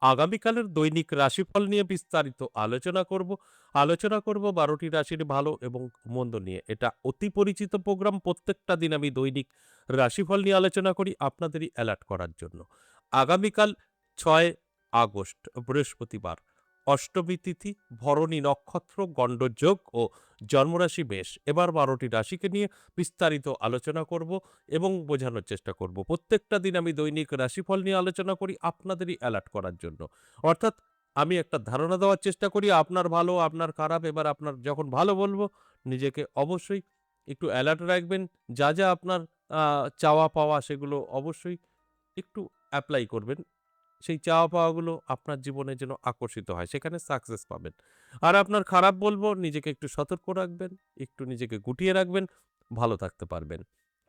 আগামীকালের দৈনিক রাশিফল নিয়ে বিস্তারিত আলোচনা করব ১২টি রাশির ভালো এবং মন্দ নিয়ে। এটা অতি পরিচিত প্রোগ্রাম। প্রত্যেকটা দিন আমি দৈনিক রাশিফল নিয়ে আলোচনা করি আপনাদেরই অ্যালার্ট করার জন্য। আগামীকাল ৬ আগস্ট বৃহস্পতিবার, অষ্টমী তিথি, ভরণী নক্ষত্র, গণ্ডযোগ ও জন্মরাশি মেষ। এবার ১২টি রাশিকে নিয়ে বিস্তারিত আলোচনা করব এবং বোঝানোর চেষ্টা করব। প্রত্যেকটা দিন আমি দৈনিক রাশিফল নিয়ে আলোচনা করি আপনাদেরই অ্যালার্ট করার জন্য। অর্থাৎ আমি একটা ধারণা দেওয়ার চেষ্টা করি আপনার ভালো, আপনার খারাপ। এবার আপনার যখন ভালো বলব, নিজেকে অবশ্যই একটু অ্যালার্ট রাখবেন। যা আপনার আ চাওয়া পাওয়া সেগুলো অবশ্যই একটু এপ্লাই করবেন। সেই চাওয়া পাওয়াগুলো আপনার জীবনে যেন আকর্ষিত হয়, সেখানে সাকসেস পাবেন। আর আপনার খারাপ বলব, নিজেকে একটু সতর্ক রাখবেন, একটু নিজেকে গুটিয়ে রাখবেন, ভালো থাকতে পারবেন।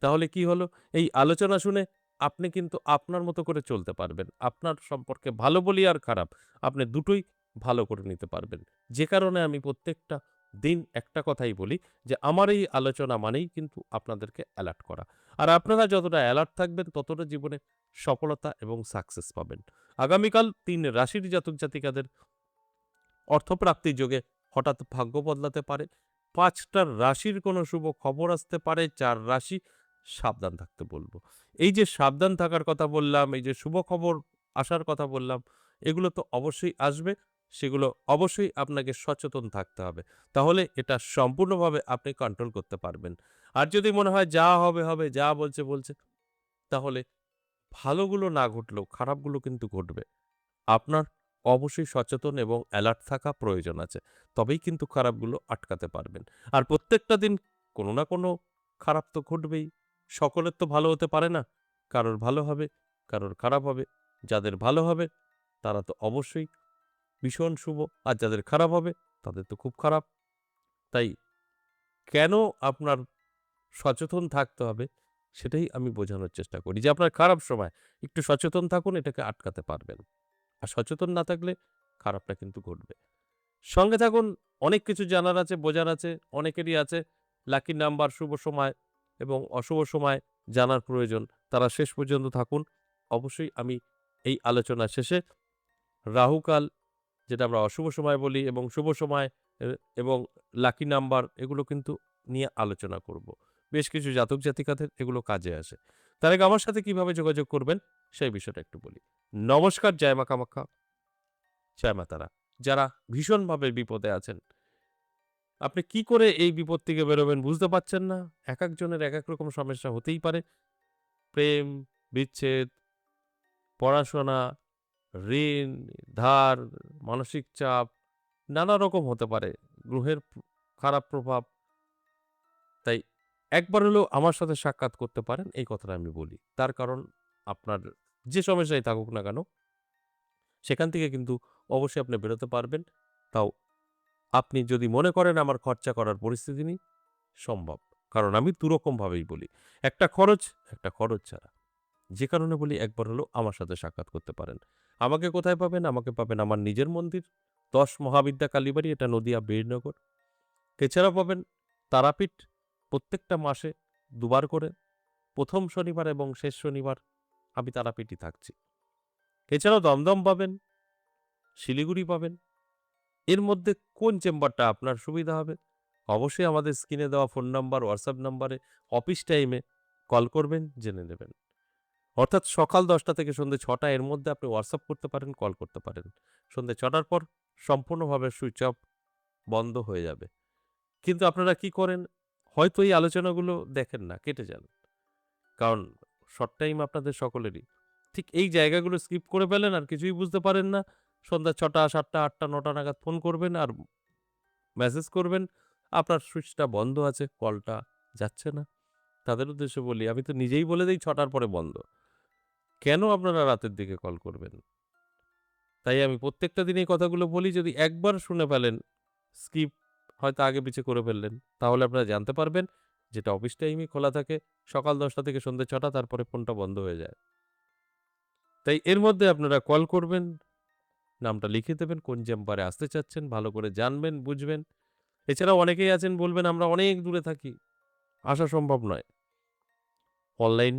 তাহলে কি হলো? এই আলোচনা শুনে আপনি কিন্তু আপনার মতো করে চলতে পারবেন। আপনার সম্পর্কে ভালো বলি আর খারাপ, আপনি দুটোই ভালো করে নিতে পারবেন। যে কারণে আমি প্রত্যেকটা দিন একটা কথাই বলি যে, আমার এই আলোচনা মানেই কিন্তু আপনাদেরকে অ্যালার্ট করা। আর আপনারা যতটা অ্যালার্ট থাকবেন, ততটা জীবনে সফলতা এবং সাকসেস পাবেন। আগামীকাল ৩ রাশির জাতক-জাতিকাদের অর্থপ্রাপ্তির যোগে হঠাৎ ভাগ্য বদলাতে পারে। ৫ টা রাশির কোনো শুভ খবর আসতে পারে। ৪ রাশি সাবধান থাকতে বলব। এই যে সাবধান থাকার কথা বললাম, এই যে শুভ খবর আসার কথা বললাম, এগুলো তো অবশ্যই আসবে। সেগুলো অবশ্যই আপনাকে সচেতন থাকতে হবে। তাহলে এটা সম্পূর্ণভাবে আপনি কন্ট্রোল করতে পারবেন। আর যদি মনে হয় যা হবে, হবে, যা বলছে, বলছে, তাহলে ভালোগুলো না ঘটলেও খারাপগুলো কিন্তু ঘটবে। আপনার অবশ্যই সচেতন এবং অ্যালার্ট থাকা প্রয়োজন আছে। তবেই কিন্তু খারাপগুলো আটকাতে পারবেন। আর প্রত্যেকটা দিন কোনো না কোনো খারাপ তো ঘটবেই। সকলের তো ভালো হতে পারে না। কারোর ভালো হবে, কারোর খারাপ হবে। যাদের ভালো হবে তারা তো অবশ্যই ভীষণ শুভ। আর যাদের খারাপ হবে তাদের তো খুব খারাপ। তাই কেন আপনার সচেতন থাকতে হবে সেটাই আমি বোঝানোর চেষ্টা করি যে আপনার খারাপ সময় একটু সচেতন থাকুন, এটাকে আটকাতে পারবেন। আর সচেতন না থাকলে খারাপটা কিন্তু ঘটবে। সঙ্গে থাকুন, অনেক কিছু জানার আছে, বোঝার আছে, অনেকেরই আছে। লাকি নাম্বার, শুভ সময় এবং অশুভ সময় জানার প্রয়োজন। তারা শেষ পর্যন্ত থাকুন। অবশ্যই আমি এই আলোচনা শেষে রাহুকাল, যেটা আমরা অশুভ সময় বলি, এবং শুভ সময় এ এবং লাকি নাম্বার, এগুলো কিন্তু নিয়ে আলোচনা করব। বেশ কিছু জাতক জাতিকাদের এগুলো কাজে আসে। তার আগে আমার সাথে কিভাবে যোগাযোগ করবেন সেই বিষয়টা একটু বলি। নমস্কার, জয় মা কামাখ্যা, জয় মা তারা। যারা ভীষণভাবে বিপদে আছেন, আপনি কি করে এই বিপদ থেকে বেরোবেন বুঝতে পারছেন না? একেকজনের একেক রকম সমস্যা হতেই পারে। প্রেম, বিচ্ছেদ, পড়াশোনা, ঋণ, ধার, মানসিক চাপ, নানা রকম হতে পারে। গ্রহের খারাপ প্রভাব। তাই একবার হলেও আমার সাথে সাক্ষাৎ করতে পারেন, এই কথাটা আমি বলি। তার কারণ, আপনার যে সমস্যাই থাকুক না কেন, সেখান থেকে কিন্তু অবশ্যই আপনি বেরোতে পারবেন। তাও আপনি যদি মনে করেন আমার খরচা করার পরিস্থিতি নেই, সম্ভব। কারণ আমি দুরকম ভাবেই বলি। একটা খরচ, একটা খরচ ছাড়া। যে কারণে বলি একবার হলেও আমার সাথে সাক্ষাৎ করতে পারেন। আমাকে কোথায় পাবেন? আমাকে পাবেন আমার নিজের মন্দির, ১০ মহাবিদ্যা কালীবাড়ি, এটা নদিয়া বীরনগর। এছাড়াও পাবেন তারাপীঠ, প্রত্যেকটা মাসে ২ বার করে ১ম শনিবার এবং শেষ শনিবার আমি তারাপীঠই থাকছি। এছাড়াও দমদম পাবেন, শিলিগুড়ি পাবেন। এর মধ্যে কোন চেম্বারটা আপনার সুবিধা হবে? অবশ্যই আমাদের স্ক্রিনে দেওয়া ফোন নাম্বার, হোয়াটসঅ্যাপ নাম্বারে অফিস টাইমে কল করবেন, জেনে নেবেন। অর্থাৎ সকাল ১০টা থেকে সন্ধ্যে ৬টা এর মধ্যে আপনি হোয়াটসঅ্যাপ করতে পারেন, কল করতে পারেন। সন্ধ্যে ৬টার পর সম্পূর্ণভাবে সুইচ অফ, বন্ধ হয়ে যাবে। কিন্তু আপনারা কি করেন? হয়তো এই আলোচনাগুলো দেখেন না, কেটে যান। কারণ শর্ট টাইম আপনাদের সকলেরই। ঠিক এই জায়গাগুলো স্কিপ করে ফেলেন আর কিছুই বুঝতে পারেন না। সন্ধ্যা ৬টা, ৭টা, ৮টা, ৯টা নাগাদ ফোন করবেন আর মেসেজ করবেন। আপনার সুইচটা বন্ধ আছে, কলটা যাচ্ছে না। তাদের উদ্দেশ্যে বলি, আমি তো নিজেই বলে দেই ৬টার পরে বন্ধ। কেন আপনারা রাতের দিকে কল করবেন? তাই আমি প্রত্যেকটা দিন এই কথাগুলো বলি, যদি একবার শুনে ফেলেন, স্কিপ হয়তো আগে পিছে করে ফেললেন, তাহলে আপনারা জানতে পারবেন যেটা অফিস টাইমেই খোলা থাকে। সকাল ১০টা থেকে সন্ধ্যে ৬টা, তারপরে ফোনটা বন্ধ হয়ে যায়। তাই এর মধ্যে আপনারা কল করবেন, নামটা লিখে দেবেন, কোন চেম্বারে আসতে চাচ্ছেন, ভালো করে জানবেন, বুঝবেন। এছাড়াও অনেকেই আছেন বলবেন আমরা অনেক দূরে থাকি, আসা সম্ভব নয়। অনলাইন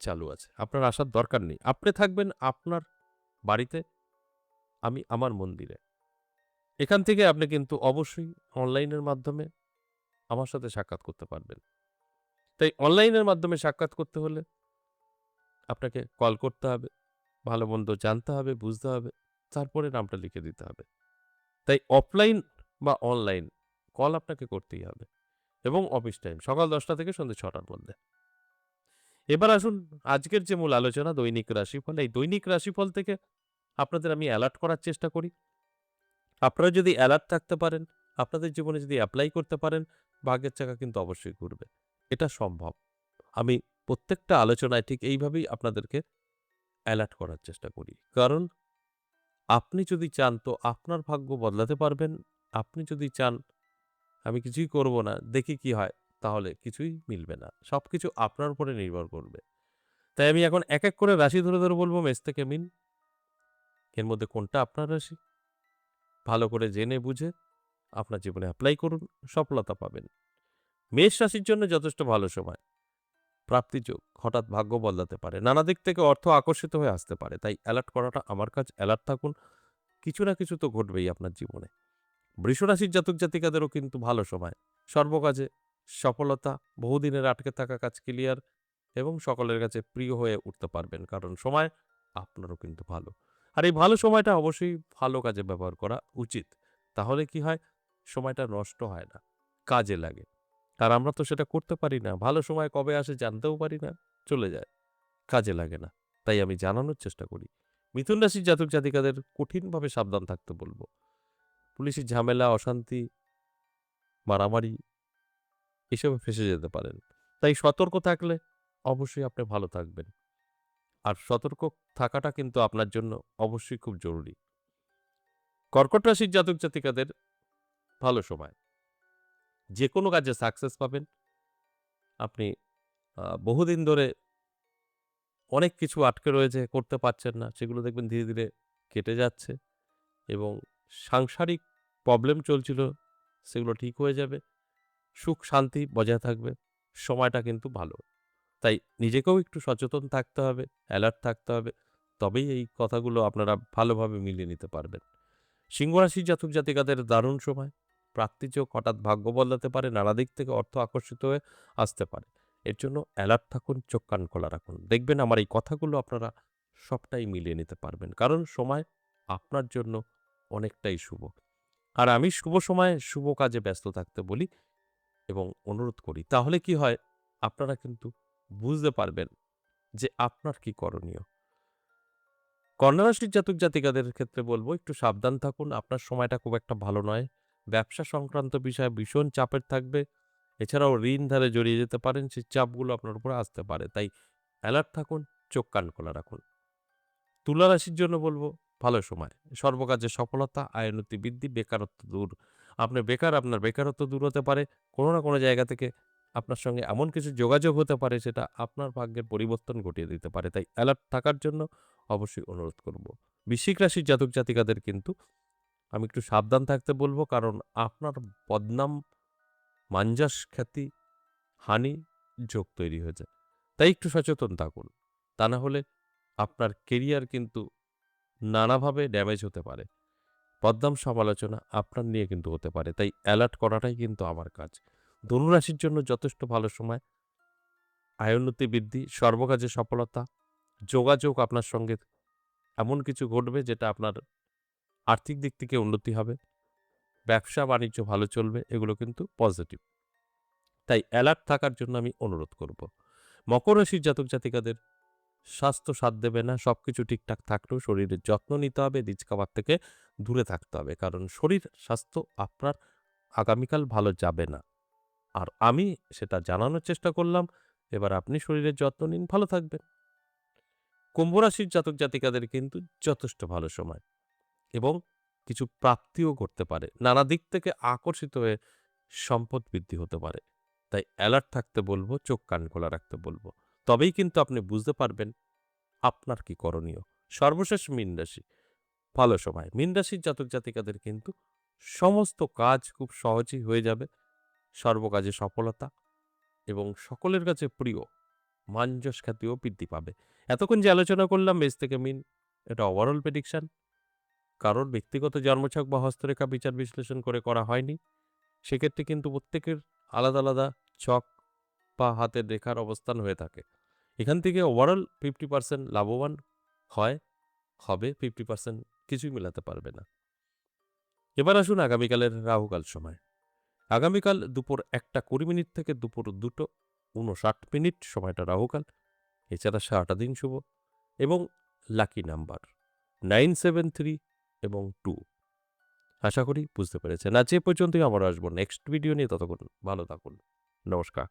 চালু আছে। আপনার আসার দরকার নেই। আপনি থাকবেন আপনার বাড়িতে, আমি আমার মন্দিরে। এখান থেকে আপনি কিন্তু অবশ্যই অনলাইনের মাধ্যমে আমার সাথে সাক্ষাৎ করতে পারবেন। তাই অনলাইনের মাধ্যমে সাক্ষাৎ করতে হলে আপনাকে কল করতে হবে, ভালো-মন্দ জানতে হবে, বুঝতে হবে, তারপরে নামটা লিখে দিতে হবে। তাই অফলাইন বা অনলাইন কল আপনাকে করতেই হবে এবং অফিস টাইম সকাল ১০টা থেকে সন্ধ্যে ৬টার মধ্যে। এবার আসুন আজকের যে মূল আলোচনা দৈনিক রাশিফল। এই দৈনিক রাশিফল থেকে আপনাদের আমি অ্যালার্ট করার চেষ্টা করি। আপনারা যদি অ্যালার্ট থাকতে পারেন, আপনাদের জীবনে যদি এপ্লাই করতে পারেন, ভাগ্যের চাকা কিন্তু অবশ্যই ঘুরবে। এটা সম্ভব। আমি প্রত্যেকটা আলোচনায় ঠিক এইভাবেই আপনাদেরকে অ্যালার্ট করার চেষ্টা করি। কারণ আপনি যদি চান তো আপনার ভাগ্য বদলাতে পারবেন। আপনি যদি চান আমি কিছুই করব না, দেখি কি হয়, তাহলে কিছুই মিলবে না। সবকিছু আপনার উপরে নির্ভর করবে। তাই আমি এখন এক, এক করে রাশি ধরে বলব মেষ থেকে মীন। এর মধ্যে কোনটা আপনার রাশি? ভালো করে জেনে বুঝে আপনার জীবনে এপ্লাই করুন, সফলতা পাবেন। মেষ রাশির জন্য যথেষ্ট ভালো সময়। প্রাপ্তিযোগ, হঠাৎ ভাগ্য বদলাতে পারে। নানা দিক থেকে অর্থ আকর্ষিত হয়ে আসতে পারে। তাই অ্যালার্ট করাটা আমার কাজ। অ্যালার্ট থাকুন। কিছু না কিছু তো ঘটবেই আপনার জীবনে। বৃষরাশির জাতক-জাতিকাদেরও কিন্তু ভালো সময়। সর্বকাজে সফলতা, বহুদিনের আটকে থাকা কাজ ক্লিয়ার এবং সকলের কাছে প্রিয় হয়ে উঠতে পারবেন। কারণ সময় আপনারও কিন্তু ভালো। আর এই ভালো সময়টা অবশ্যই ভালো কাজে ব্যবহার করা উচিত। তাহলে কি হয়? সময়টা নষ্ট হয় না, কাজে লাগে। আর আমরা তো সেটা করতে পারি না। ভালো সময় কবে আসে জানতেও পারি না, চলে যায়। কাজে লাগে না। তাই আমি জানানোর চেষ্টা করি। মিথুন রাশির জাতক-জাতিকাদের কঠিনভাবে সাবধান থাকতে বলব। পুলিশি ঝামেলা, অশান্তি, মারামারি এসবে ফেঁসে যেতে পারেন। তাই সতর্ক থাকলে অবশ্যই আপনি ভালো থাকবেন। আর সতর্ক থাকাটা কিন্তু আপনার জন্য অবশ্যই খুব জরুরি। কর্কট রাশির জাতক-জাতিকাদের ভালো সময়। যেকোনো কাজে সাকসেস পাবেন। আপনি বহুদিন ধরে অনেক কিছু আটকে রয়েছে, করতে পারছেন না। সেগুলো দেখবেন ধীরে, ধীরে কেটে যাচ্ছে এবং সাংসারিক প্রবলেম চলছিল, সেগুলো ঠিক হয়ে যাবে। সুখ শান্তি বজায় থাকবে। সময়টা কিন্তু ভালো। তাই নিজেকেও একটু সচেতন থাকতে হবে, অ্যালার্ট থাকতে হবে। তবেই এই কথাগুলো আপনারা ভালোভাবে মিলিয়ে নিতে পারবেন। সিংহ রাশির জাতক-জাতিকাদের দারুণ সময়। প্রাপ্তিযোগ, হঠাৎ ভাগ্য বদলাতে পারে, নানা দিক থেকে অর্থ আকর্ষিত হয়ে আসতে পারে। এর জন্য অ্যালার্ট থাকুন, চোখ কান খোলা রাখুন। দেখবেন আমার এই কথাগুলো আপনারা সবটাই মিলিয়ে নিতে পারবেন। কারণ সময় আপনার জন্য অনেকটাই শুভ। আর আমি শুভ সময়ে শুভ কাজে ব্যস্ত থাকতে বলি এবং অনুরোধ করি। তাহলে কি হয়? আপনারা কিন্তু বুঝতে পারবেন যে আপনার কি করণীয়। কন্যা রাশির জাতক-জাতিকাদের ক্ষেত্রে বলব একটু সাবধান থাকুন। আপনার সময়টা খুব একটা ভালো নয়। ব্যবসা সংক্রান্ত বিষয়ে ভীষণ চাপের থাকবে। এছাড়াও ঋণ ধারে জড়িয়ে যেতে পারেন। সেই চাপগুলো আপনার উপরে আসতে পারে। তাই অ্যালার্ট থাকুন, চোখ কান খোলা রাখুন। তুলা রাশির জন্য বলব ভালো সময়। সর্বকাজে সফলতা, আয়োন্নতি বৃদ্ধি, বেকারত্ব দূর। আপনি বেকার, আপনার বেকারত্ব দূর হতে পারে। কোনো না কোনো জায়গা থেকে আপনার সঙ্গে এমন কিছু যোগাযোগ হতে পারে সেটা আপনার ভাগ্যের পরিবর্তন ঘটিয়ে দিতে পারে। তাই অ্যালার্ট থাকার জন্য অবশ্যই অনুরোধ করব। বৃশ্চিক রাশির জাতক-জাতিকাদের কিন্তু আমি একটু সাবধান থাকতে বলব কারণ আপনার বদনাম, মানজাস খ্যাতি, হানি যোগ তৈরি হয়ে যায়। তাই একটু সচেতন থাকুন। তা না হলে আপনার কেরিয়ার কিন্তু নানাভাবে ড্যামেজ হতে পারে। বদনাম সমালোচনা আপনার নিয়ে কিন্তু হতে পারে। তাই অ্যালার্ট করাটাই কিন্তু আমার কাজ। ধনুরাশির জন্য যথেষ্ট ভালো সময়। আয়োন্নতি বৃদ্ধি, সর্বকাজে সফলতা, যোগাযোগ আপনার সঙ্গে এমন কিছু ঘটবে যেটা আপনার আর্থিক দিক থেকে উন্নতি হবে। ব্যবসা-বাণিজ্য ভালো চলবে। এগুলো কিন্তু পজিটিভ। তাই অ্যালার্ট থাকার জন্য আমি অনুরোধ করব। মকর রাশির জাতক-জাতিকাদের স্বাস্থ্য সাথ দেবে না। সবকিছু ঠিকঠাক থাকলেও শরীরের যত্ন নিতে হবে, রিচ খাবার থেকে দূরে থাকতে হবে। কারণ শরীর স্বাস্থ্য আপনার আগামীকাল ভালো যাবে না। আর আমি সেটা জানানোর চেষ্টা করলাম। এবার আপনি শরীরের যত্ন নিন, ভালো থাকবেন। কুম্ভ রাশির জাতক-জাতিকাদের কিন্তু যথেষ্ট ভালো সময় এবং কিছু প্রাপ্তিও করতে পারে। নানা দিক থেকে আকর্ষিত হয়ে সম্পদ বৃদ্ধি হতে পারে। তাই অ্যালার্ট থাকতে বলব, চোখ কান খোলা রাখতে বলব। তবেই কিন্তু আপনি বুঝতে পারবেন আপনার কি করণীয়। সর্বশেষ মীন রাশি, ভালো সময়। মীন রাশির জাতক-জাতিকাদের কিন্তু সমস্ত কাজ খুব সহজেই হয়ে যাবে। সর্বকাজে সফলতা এবং সকলের কাছে প্রিয় মান-যশ খ্যাতিও বৃদ্ধি পাবে। এতক্ষণ যে আলোচনা করলাম মেষ থেকে মীন, এটা ওভারঅল প্রেডিকশন। কারোর ব্যক্তিগত জন্মছক বা হস্তরেখা বিচার বিশ্লেষণ করে করা হয়নি। সেক্ষেত্রে কিন্তু প্রত্যেকের আলাদা, আলাদা ছক বা হাতের রেখার অবস্থান হয়ে থাকে। এখান থেকে ওভারঅল 50% লাভবান হয়, হবে, 50% কিছুই মেলাতে পারবে না। এবার আসুন আগামীকালের রাহুকাল সময়। আগামীকাল দুপুর 1:20 থেকে দুপুর 2:59 সময়টা রাহুকাল। এছাড়া সারাটা দিন শুভ এবং লাকি নাম্বার 973 এবং 2। আশা করি বুঝতে পেরেছেন। আজ এ পর্যন্তই, আবারও আসবো নেক্সট ভিডিও নিয়ে। ততক্ষণ ভালো থাকুন। নমস্কার।